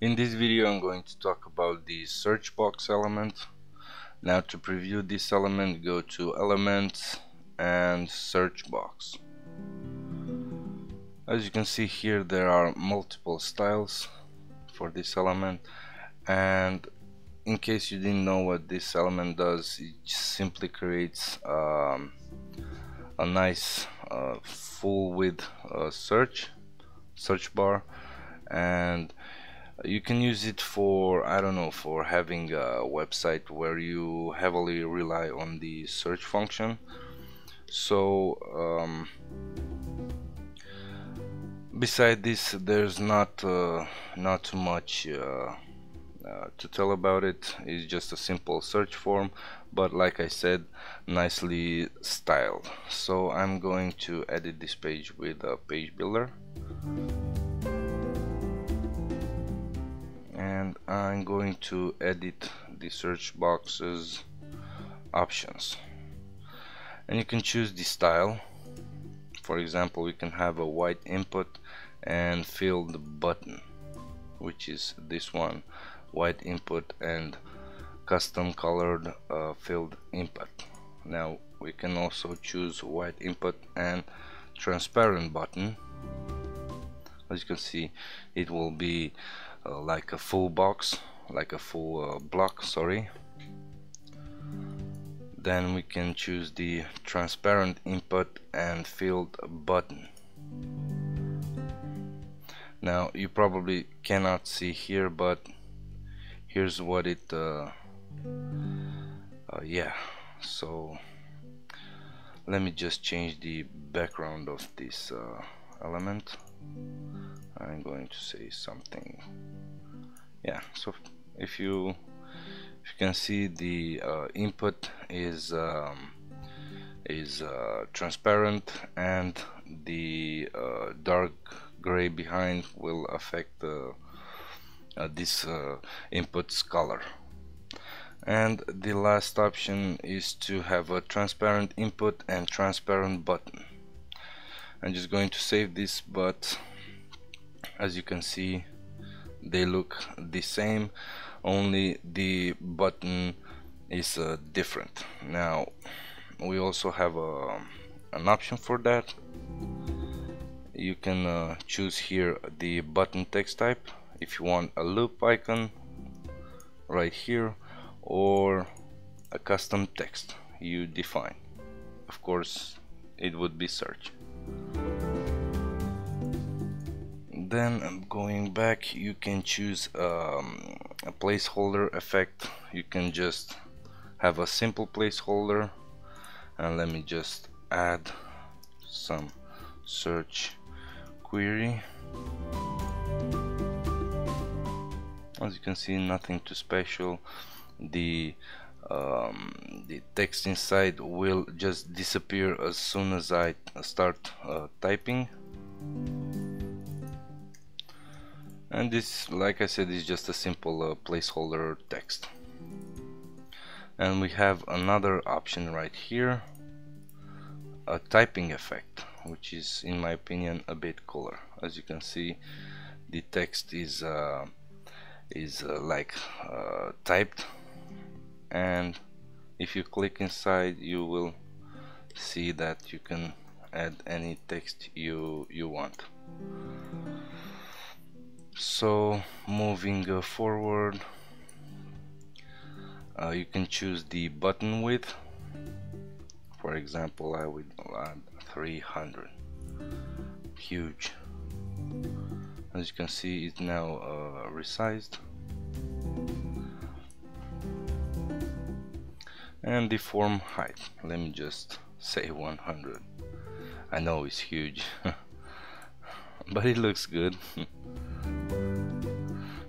In this video I'm going to talk about the search box element. Now to preview this element, go to Elements and Search Box. As you can see here, there are multiple styles for this element, and in case you didn't know what this element does, it simply creates a nice full width search bar, and you can use it for, I don't know, for having a website where you heavily rely on the search function. So beside this, there's not too much to tell about it. It's just a simple search form, but like I said, nicely styled. So I'm going to edit this page with a page builder, and I'm going to edit the search box's options, and you can choose the style. For example, we can have a white input and filled button, which is this one, white input and custom colored filled input. Now we can also choose white input and transparent button. As you can see, it will be like a full box, like a full block, sorry. Then we can choose the transparent input and filled button. Now you probably cannot see here, but here's what it yeah, so let me just change the background of this element. I'm going to say something, yeah. So if you can see, the input is transparent, and the dark gray behind will affect this input's color. And the last option is to have a transparent input and transparent button. I'm just going to save this, but as you can see, they look the same, only the button is different. Now we also have an option for that. You can choose here the button text type, if you want a loop icon right here, or a custom text you define. Of course, it would be search. Then I'm going back, you can choose a placeholder effect. You can just have a simple placeholder, and let me just add some search query. As you can see, nothing too special. The text inside will just disappear as soon as I start typing. And this, like I said, is just a simple placeholder text. And we have another option right here, a typing effect, which is, in my opinion, a bit cooler. As you can see, the text is like typed, and if you click inside, you will see that you can add any text you want. So moving forward, you can choose the button width. For example, I would add 300. Huge. As you can see, it's now resized. And the form height, let me just say 100. I know it's huge, but it looks good.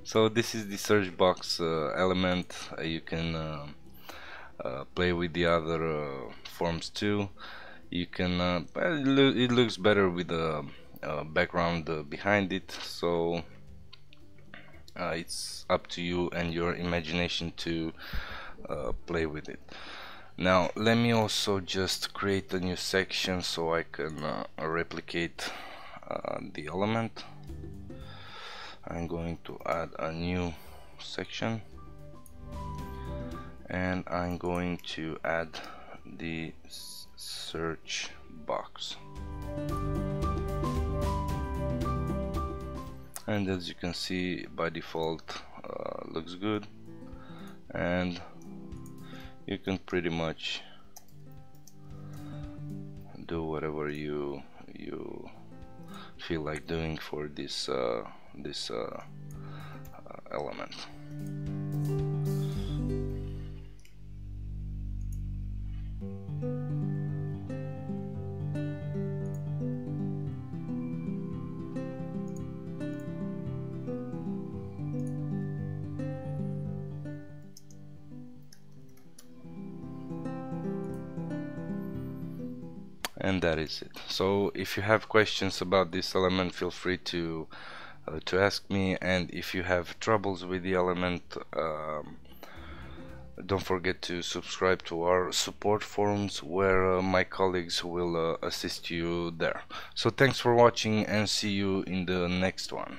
So this is the search box element. You can play with the other forms too. You can it looks better with the background behind it, so it's up to you and your imagination to play with it. Now let me also just create a new section so I can replicate the element. I'm going to add a new section, and I'm going to add the search box. And as you can see, by default looks good, and you can pretty much do whatever you feel like doing for this element. And that is it. So if you have questions about this element, feel free to ask me, and if you have troubles with the element, don't forget to subscribe to our support forums, where my colleagues will assist you there. So thanks for watching, and see you in the next one.